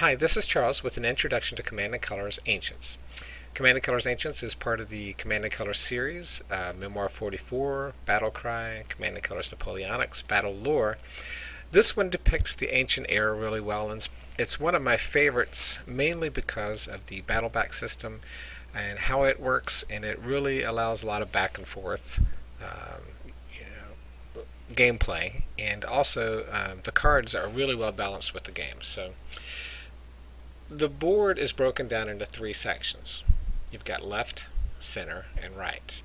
Hi, this is Charles with an introduction to Command & Color's Ancients. Command & Color's Ancients is part of the Command & Color series, Memoir 44, Battle Cry, Command & Color's Napoleonics, Battle Lore. This one depicts the ancient era really well, and it's one of my favorites mainly because of the battle back system and how it works, and it really allows a lot of back and forth gameplay, and also the cards are really well balanced with the game. So the board is broken down into three sections. You've got left, center, and right.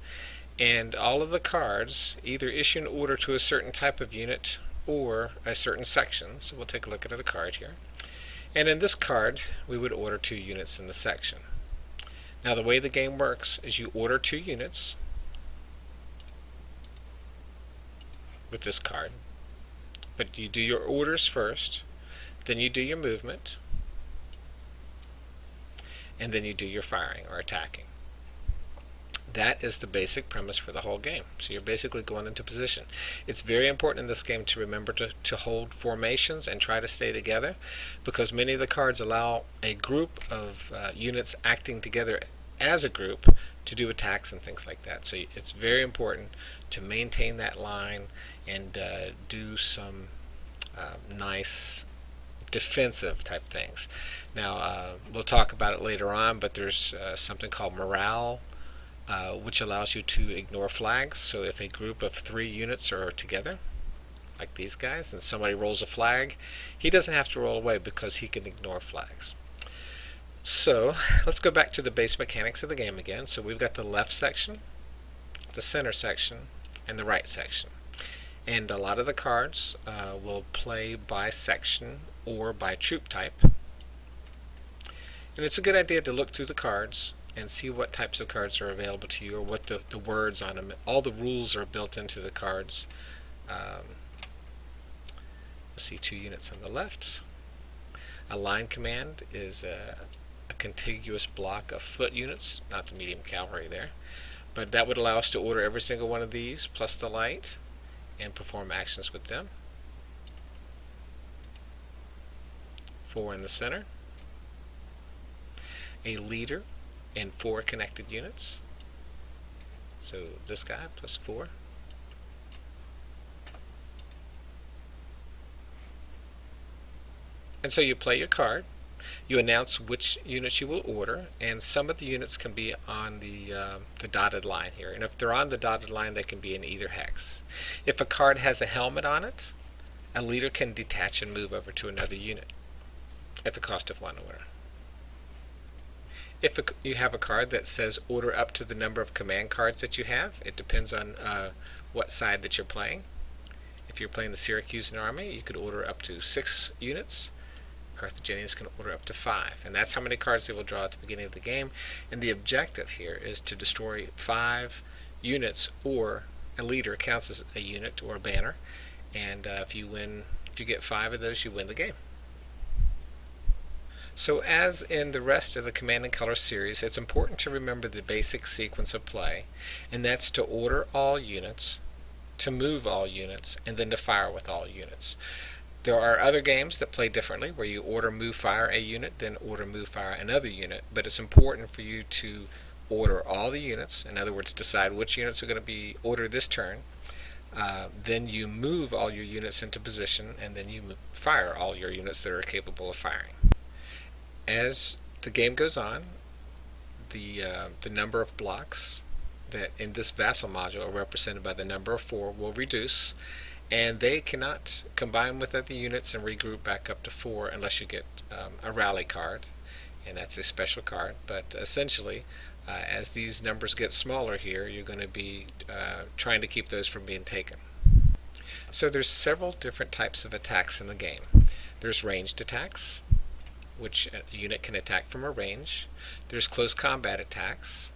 And all of the cards either issue an order to a certain type of unit or a certain section. So we'll take a look at a card here. And in this card, we would order 2 units in the section. Now the way the game works is you order 2 units with this card. But you do your orders first, then you do your movement, and then you do your firing or attacking. That is the basic premise for the whole game. So you're basically going into position. It's very important in this game to remember to hold formations and try to stay together, because many of the cards allow a group of units acting together as a group to do attacks and things like that. So it's very important to maintain that line and do some nice defensive type things. Now we'll talk about it later on, but there's something called morale, which allows you to ignore flags. So if a group of 3 units are together, like these guys, and somebody rolls a flag, he doesn't have to roll away because he can ignore flags. So let's go back to the base mechanics of the game again. So we've got the left section, the center section, and the right section. And a lot of the cards will play by section or by troop type. And it's a good idea to look through the cards and see what types of cards are available to you, or what the words on them. All the rules are built into the cards. You'll see 2 units on the left. A line command is a contiguous block of foot units, not the medium cavalry there, but that would allow us to order every single one of these plus the light and perform actions with them. 4 in the center, a leader and 4 connected units, so this guy plus 4. And so you play your card, you announce which units you will order, and some of the units can be on the dotted line here. And if they're on the dotted line, they can be in either hex. If a card has a helmet on it, a leader can detach and move over to another unit at the cost of 1 order. If you have a card that says order up to the number of command cards that you have, it depends on what side that you're playing. If you're playing the Syracusan army, you could order up to 6 units. Carthaginians can order up to 5, and that's how many cards they will draw at the beginning of the game. And the objective here is to destroy 5 units, or a leader counts as a unit or a banner, and if you get 5 of those, you win the game. So as in the rest of the Command & Color series, it's important to remember the basic sequence of play, and that's to order all units, to move all units, and then to fire with all units. There are other games that play differently, where you order, move, fire a unit, then order, move, fire another unit, but it's important for you to order all the units. In other words, decide which units are going to be ordered this turn. Then you move all your units into position, and then you fire all your units that are capable of firing. As the game goes on, the number of blocks that in this vassal module are represented by the number of 4 will reduce, and they cannot combine with other units and regroup back up to 4 unless you get a rally card, and that's a special card. But essentially, as these numbers get smaller here, you're going to be trying to keep those from being taken. So there's several different types of attacks in the game. There's ranged attacks, which a unit can attack from a range. There's close combat attacks,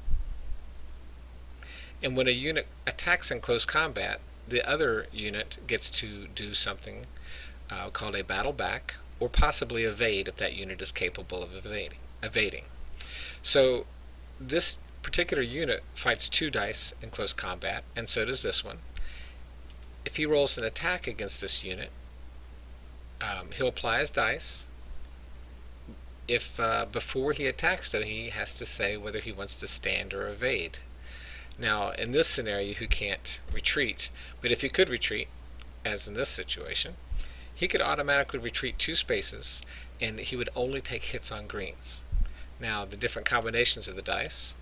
and when a unit attacks in close combat, the other unit gets to do something called a battle back, or possibly evade if that unit is capable of evading. So this particular unit fights 2 dice in close combat, and so does this one. If he rolls an attack against this unit, he'll apply his dice, if before he attacks, though, he has to say whether he wants to stand or evade. Now, in this scenario, he can't retreat, but if he could retreat, as in this situation, he could automatically retreat 2 spaces, and he would only take hits on greens. Now, the different combinations of the dice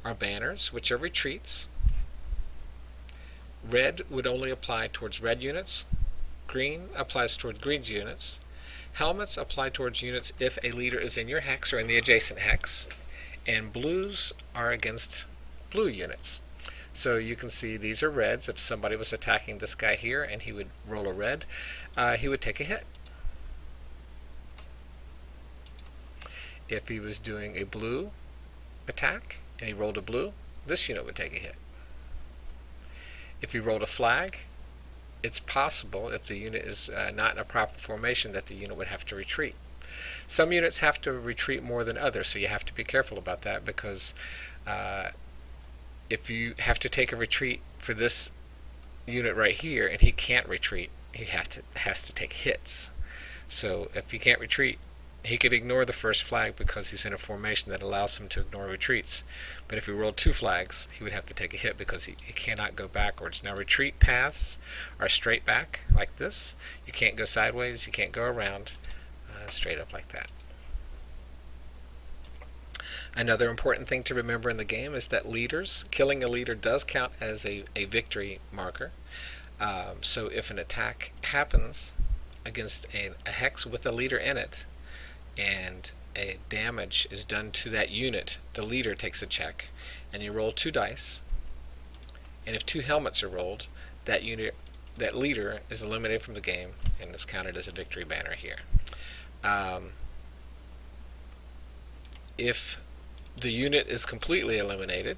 are banners, which are retreats. Red would only apply towards red units. Green applies towards green units. Helmets apply towards units if a leader is in your hex or in the adjacent hex. And blues are against blue units. So you can see these are reds. If somebody was attacking this guy here and he would roll a red, he would take a hit. If he was doing a blue attack and he rolled a blue, this unit would take a hit. If he rolled a flag, it's possible, if the unit is not in a proper formation, that the unit would have to retreat. Some units have to retreat more than others, so you have to be careful about that, because if you have to take a retreat for this unit right here and he can't retreat, he has to take hits. So if he can't retreat, he could ignore the first flag because he's in a formation that allows him to ignore retreats. But if he rolled 2 flags, he would have to take a hit because he cannot go backwards. Now, retreat paths are straight back like this. You can't go sideways, you can't go around, straight up like that. Another important thing to remember in the game is that leaders, killing a leader does count as a victory marker. So if an attack happens against a hex with a leader in it, and a damage is done to that unit, the leader takes a check, and you roll 2 dice, and if 2 helmets are rolled, that leader is eliminated from the game and is counted as a victory banner here. If the unit is completely eliminated,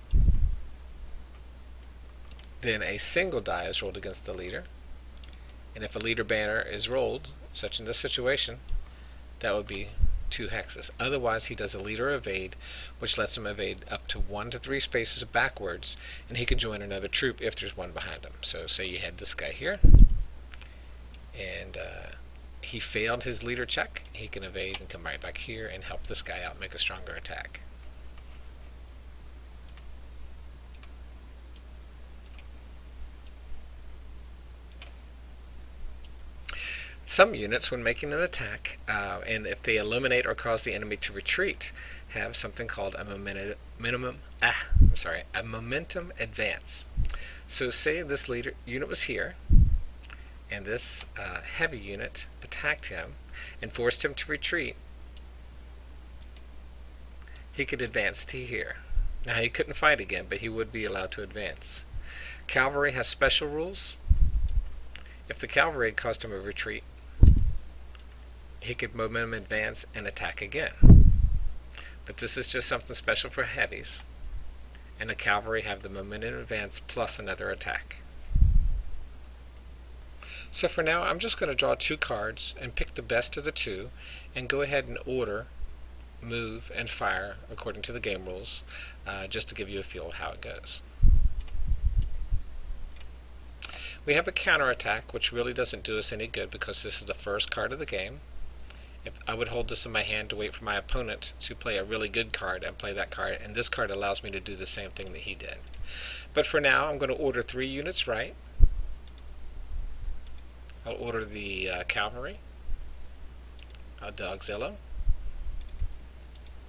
then a single die is rolled against the leader, and if a leader banner is rolled, such in this situation, that would be 2 hexes. Otherwise, he does a leader evade, which lets him evade up to 1 to 3 spaces backwards, and he can join another troop if there's one behind him. So say you had this guy here, and he failed his leader check, he can evade and come right back here and help this guy out, make a stronger attack. Some units, when making an attack, and if they eliminate or cause the enemy to retreat, have something called a momentum advance. So say this leader unit was here, and this heavy unit attacked him and forced him to retreat. He could advance to here. Now, he couldn't fight again, but he would be allowed to advance. Cavalry has special rules. If the cavalry had caused him a retreat, he could momentum advance and attack again. But this is just something special for heavies, and the cavalry have the momentum advance plus another attack. So for now, I'm just going to draw 2 cards and pick the best of the 2 and go ahead and order, move, and fire according to the game rules, just to give you a feel of how it goes. We have a counterattack, which really doesn't do us any good because this is the first card of the game. If I would hold this in my hand to wait for my opponent to play a really good card and play that card, and this card allows me to do the same thing that he did. But for now, I'm going to order 3 units right. I'll order the cavalry, the auxiliary,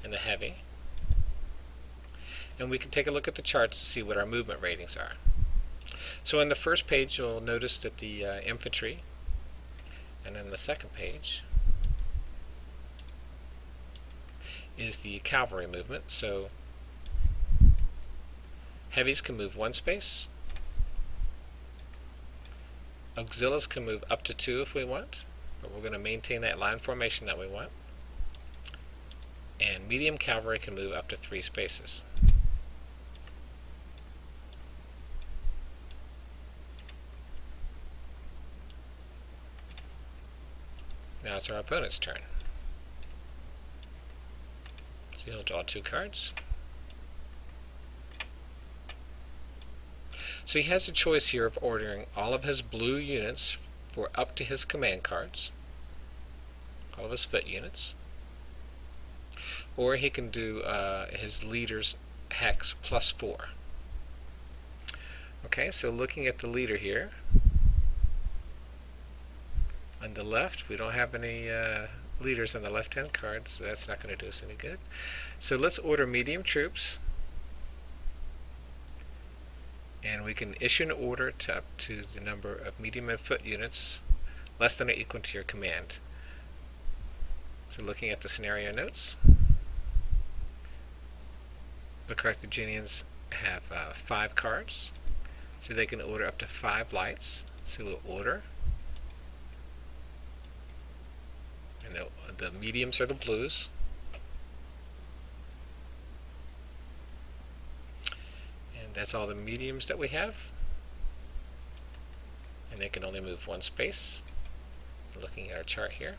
and the heavy. And we can take a look at the charts to see what our movement ratings are. So on the first page, you'll notice that the infantry, and on the second page is the cavalry movement. So heavies can move 1 space, auxiliaries can move up to 2 if we want, but we're going to maintain that line formation that we want, and medium cavalry can move up to 3 spaces. Now it's our opponent's turn. So he'll draw 2 cards. So he has a choice here of ordering all of his blue units for up to his command cards. all of his foot units. Or he can do his leader's hex plus 4. Okay, so looking at the leader here, on the left we don't have any leaders on the left hand card, so that's not going to do us any good. So let's order medium troops, and we can issue an order to up to the number of medium and foot units less than or equal to your command. So looking at the scenario notes, the Carthaginians have 5 cards, so they can order up to 5 lights. So we'll order, and the mediums are the blues, and that's all the mediums that we have, and they can only move 1 space. Looking at our chart here,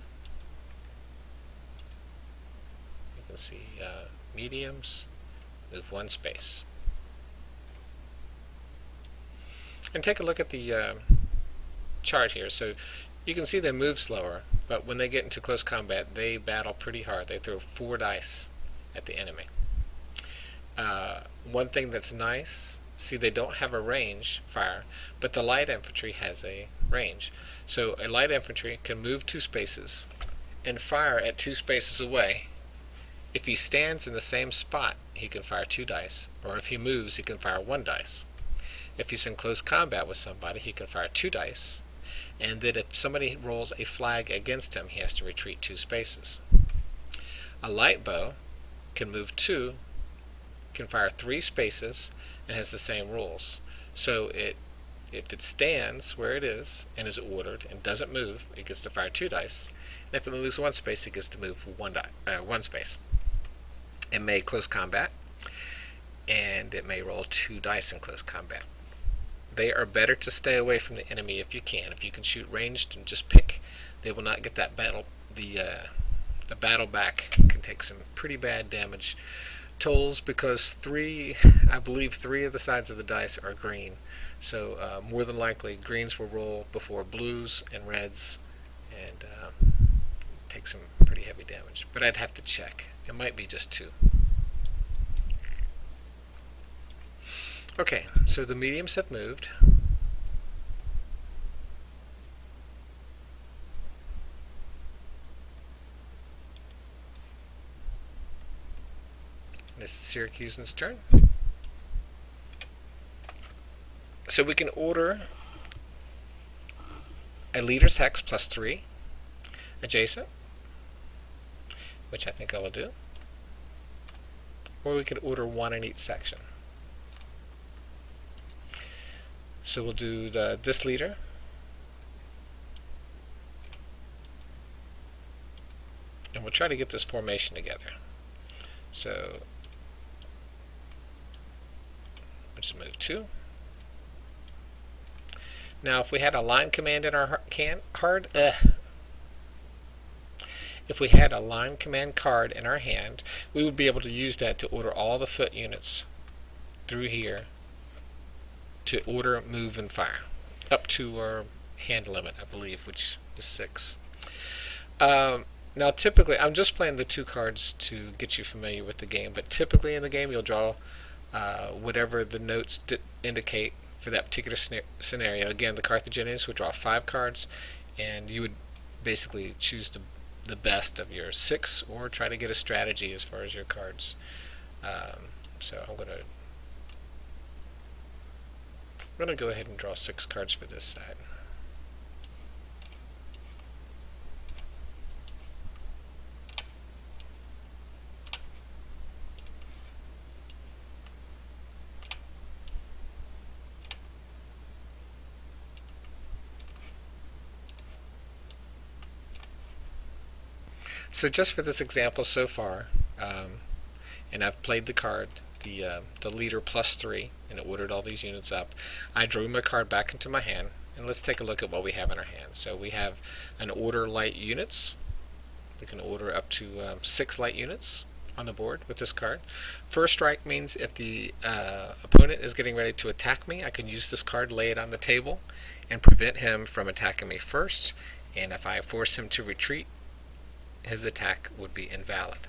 you can see mediums move 1 space. And take a look at the chart here. So you can see they move slower, but when they get into close combat, they battle pretty hard. They throw 4 dice at the enemy. One thing that's nice, see, they don't have a range fire, but the light infantry has a range. So a light infantry can move 2 spaces and fire at 2 spaces away. If he stands in the same spot, he can fire 2 dice, or if he moves, he can fire 1 dice. If he's in close combat with somebody, he can fire 2 dice, and then if somebody rolls a flag against him, he has to retreat 2 spaces. A light bow can move 2, can fire 3 spaces, and has the same rules. So if it stands where it is and is ordered and doesn't move, it gets to fire 2 dice. And if it moves 1 space, it gets to move 1 space. It may close combat, and it may roll 2 dice in close combat. They are better to stay away from the enemy if you can. If you can shoot ranged and just pick, they will not get that battle. The battle back can take some pretty bad damage tolls, because I believe 3 of the sides of the dice are green. So more than likely greens will roll before blues and reds, and take some pretty heavy damage. But I'd have to check. It might be just 2. Okay, so the mediums have moved. This is Syracusan's turn. So we can order a leader's hex plus 3 adjacent, which I think I will do. Or we could order 1 in each section. So we'll do this leader. And we'll try to get this formation together. So we'll just move 2. Now if we had a line command in our if we had a line command card in our hand, we would be able to use that to order all the foot units through here to order, move, and fire, up to our hand limit, I believe, which is 6. Now typically, I'm just playing the 2 cards to get you familiar with the game, but typically in the game you'll draw whatever the notes indicate for that particular scenario. Again, the Carthaginians would draw 5 cards, and you would basically choose the best of your 6, or try to get a strategy as far as your cards. So I'm going to go ahead and draw 6 cards for this side. So just for this example so far, and I've played the card, the leader plus 3, and it ordered all these units up. I drew my card back into my hand, and let's take a look at what we have in our hand. So we have an order light units. We can order up to 6 light units on the board with this card. First strike means if the opponent is getting ready to attack me, I can use this card, lay it on the table, and prevent him from attacking me first. And if I force him to retreat his attack would be invalid.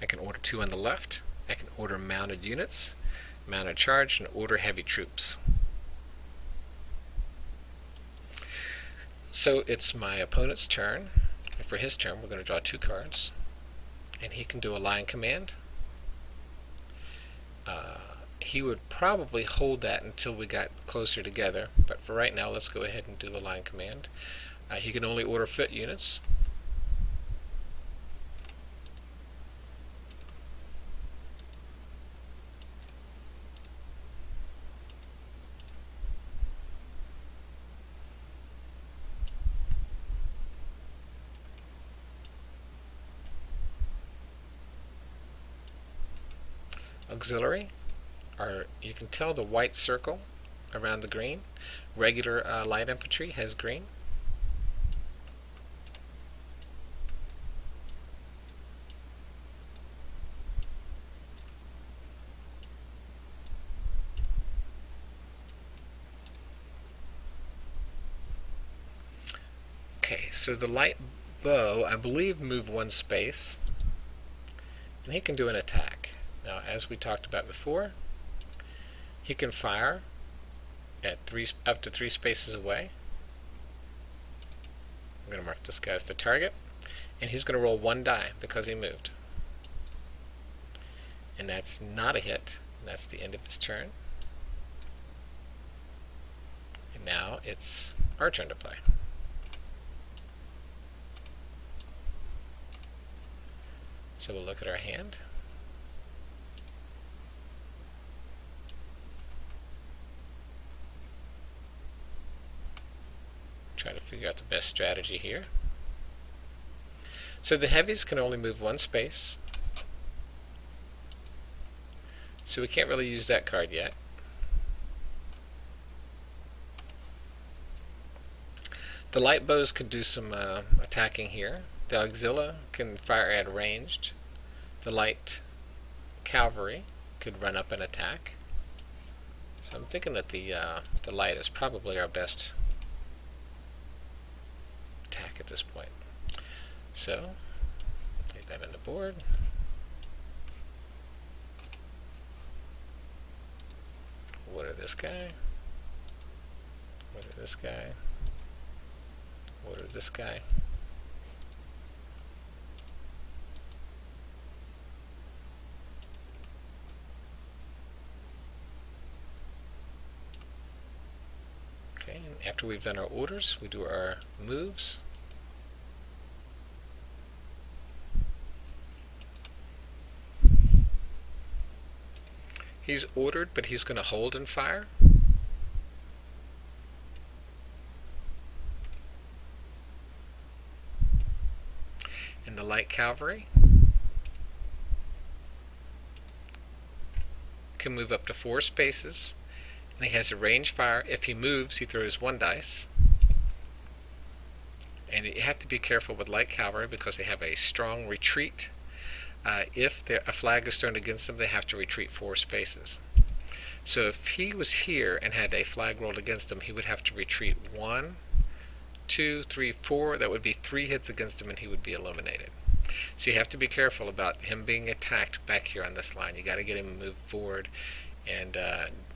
I can order 2 on the left. I can order mounted units, mounted charge, and order heavy troops. So it's my opponent's turn, and for his turn we're going to draw 2 cards, and he can do a line command. He would probably hold that until we got closer together, but for right now let's go ahead and do the line command. He can only order foot units. Auxiliary, you can tell the white circle around the green. Regular light infantry has green. Okay, so the light bow, I believe, move 1 space, and he can do an attack. Now, as we talked about before, he can fire at up to 3 spaces away. I'm going to mark this guy as the target, and he's going to roll 1 die because he moved. And that's not a hit, and that's the end of his turn. And now it's our turn to play. So we'll look at our hand. Try to figure out the best strategy here. So the heavies can only move 1 space, so we can't really use that card yet. The light bows could do some attacking here. The auxiliary can fire at ranged. The light cavalry could run up and attack. So I'm thinking that the light is probably our best attack at this point. So, take that on the board. Order this guy. Order this guy. Order this guy. Okay, and after we've done our orders, we do our moves. He's ordered, but he's going to hold and fire. And the light cavalry can move up to 4 spaces, and he has a range fire. If he moves, he throws 1 dice. And you have to be careful with light cavalry because they have a strong retreat. If a flag is thrown against them, they have to retreat 4 spaces. So if he was here and had a flag rolled against him, he would have to retreat 1, 2, 3, 4. That would be 3 hits against him, and he would be eliminated. So you have to be careful about him being attacked back here on this line. You got to get him to move forward, and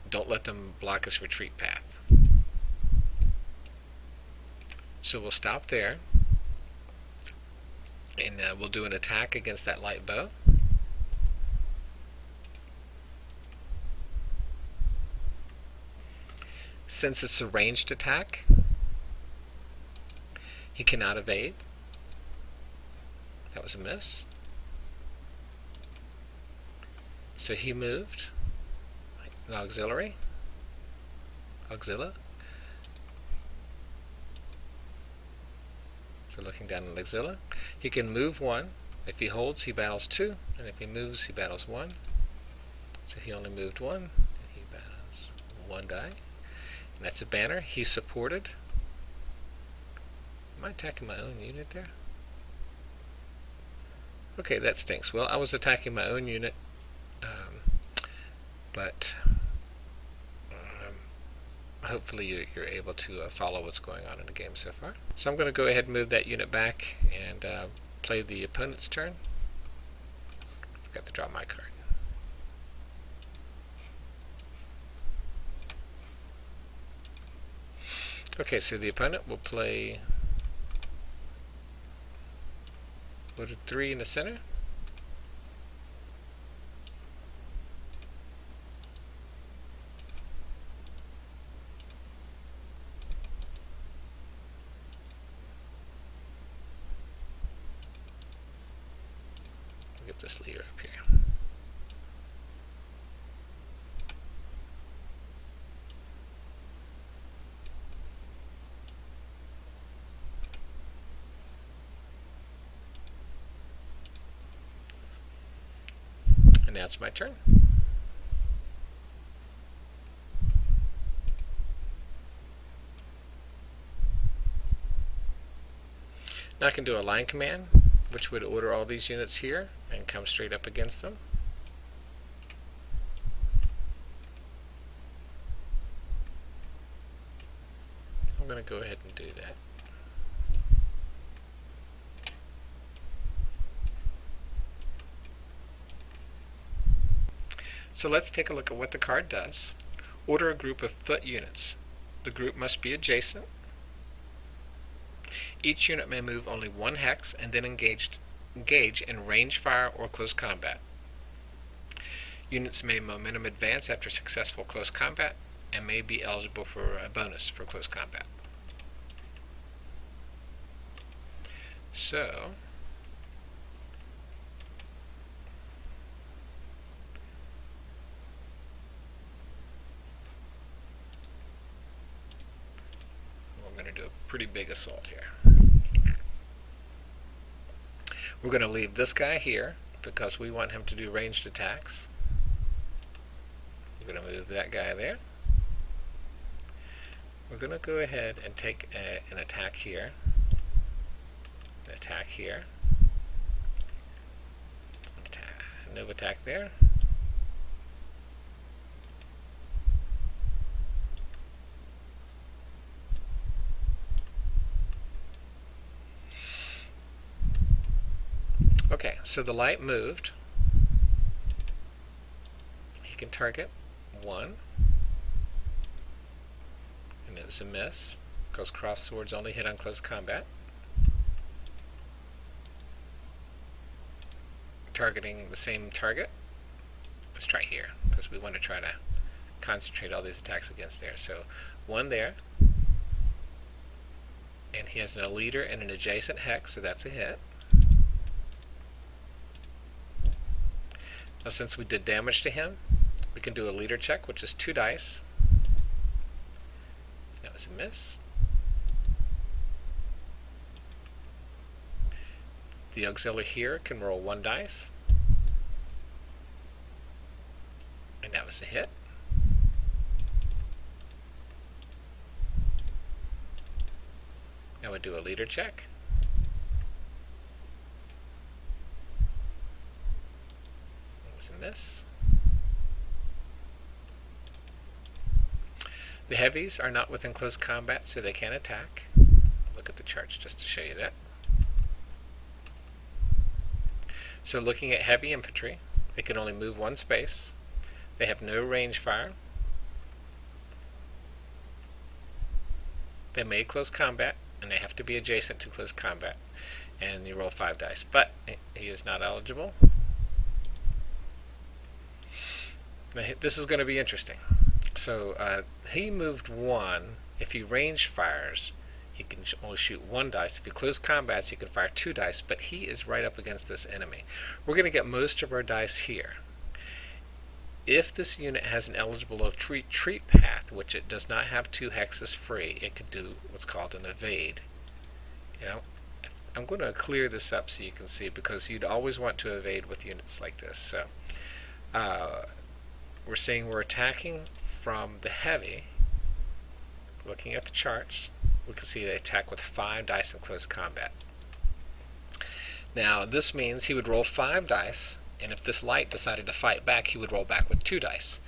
don't let them block his retreat path. So we'll stop there. And we'll do an attack against that light bow. Since it's a ranged attack, he cannot evade. That was a miss. So he moved an auxiliary. So looking down at auxiliary, he can move 1. If he holds, he battles 2, and if he moves, he battles 1. So he only moved 1, and he battles 1 die. And that's a banner. He's supported. Am I attacking my own unit there? Okay, that stinks. Well, I was attacking my own unit, but hopefully you're able to follow what's going on in the game so far. So I'm going to go ahead and move that unit back, and play the opponent's turn. Forgot to draw my card. Okay, so the opponent will play loaded 3 in the center. We'll get this leader up here. And now it's my turn. Now I can do a line command, which would order all these units here and come straight up against them. I'm going to go ahead and do that. So let's take a look at what the card does. Order a group of foot units. The group must be adjacent. Each unit may move only 1 hex and then engage in range fire or close combat. Units may momentum advance after successful close combat and may be eligible for a bonus for close combat. So we're going to do a pretty big assault here. We're going to leave this guy here because we want him to do ranged attacks. We're going to move that guy there. We're going to go ahead and take an attack here, an attack here, no attack there. Okay, so the light moved. He can target 1, and it's a miss because cross swords only hit on close combat. Targeting the same target. Let's try here because we want to try to concentrate all these attacks against there. So 1 there, and he has a leader and an adjacent hex, so that's a hit. Now since we did damage to him, we can do a leader check, which is 2 dice. That was a miss. The auxiliary here can roll 1 dice. And that was a hit. Now we do a leader check. In this. The heavies are not within close combat, so they can't attack. Look at the charts just to show you that. So looking at heavy infantry, they can only move 1 space. They have no range fire. They may close combat, and they have to be adjacent to close combat. And you roll 5 dice, but he is not eligible. Now, this is going to be interesting. So he moved 1. If he range fires, he can only shoot 1 dice. If he close combats, he can fire 2 dice, but he is right up against this enemy. We're going to get most of our dice here. If this unit has an eligible retreat path, which it does not have 2 hexes free, it could do what's called an evade. You know, I'm going to clear this up so you can see, because you'd always want to evade with units like this. So we're saying we're attacking from the heavy. Looking at the charts, we can see they attack with 5 dice in close combat. Now this means he would roll 5 dice, and if this light decided to fight back, he would roll back with 2 dice.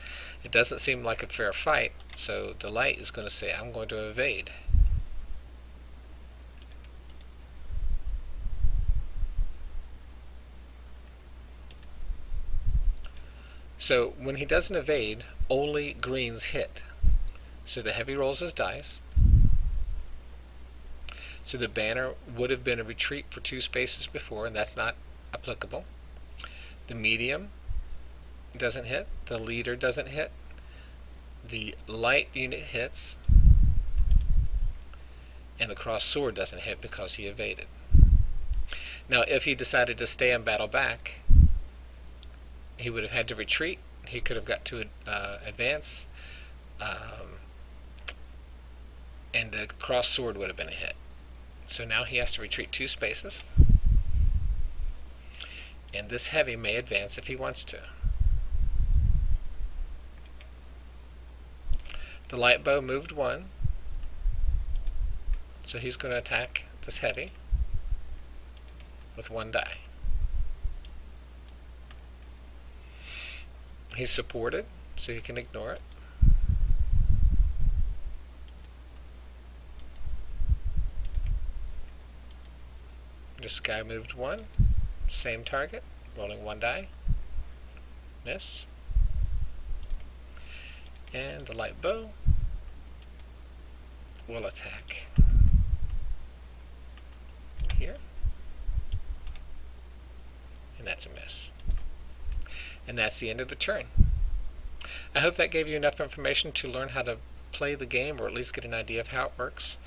It doesn't seem like a fair fight, so the light is going to say, I'm going to evade. So when he doesn't evade, only greens hit. So the heavy rolls his dice. So the banner would have been a retreat for 2 spaces before, and that's not applicable. The medium doesn't hit. The leader doesn't hit. The light unit hits. And the cross sword doesn't hit because he evaded. Now, if he decided to stay and battle back, he would have had to retreat. He could have got to advance, and the cross sword would have been a hit. So now he has to retreat 2 spaces, and this heavy may advance if he wants to. The light bow moved 1, so he's going to attack this heavy with 1 die. He's supported, so you can ignore it. This guy moved 1, same target, rolling 1 die, miss. And the light bow will attack here, and that's a miss. And that's the end of the turn. I hope that gave you enough information to learn how to play the game, or at least get an idea of how it works.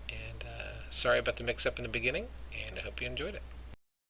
And sorry about the mix-up in the beginning, and I hope you enjoyed it.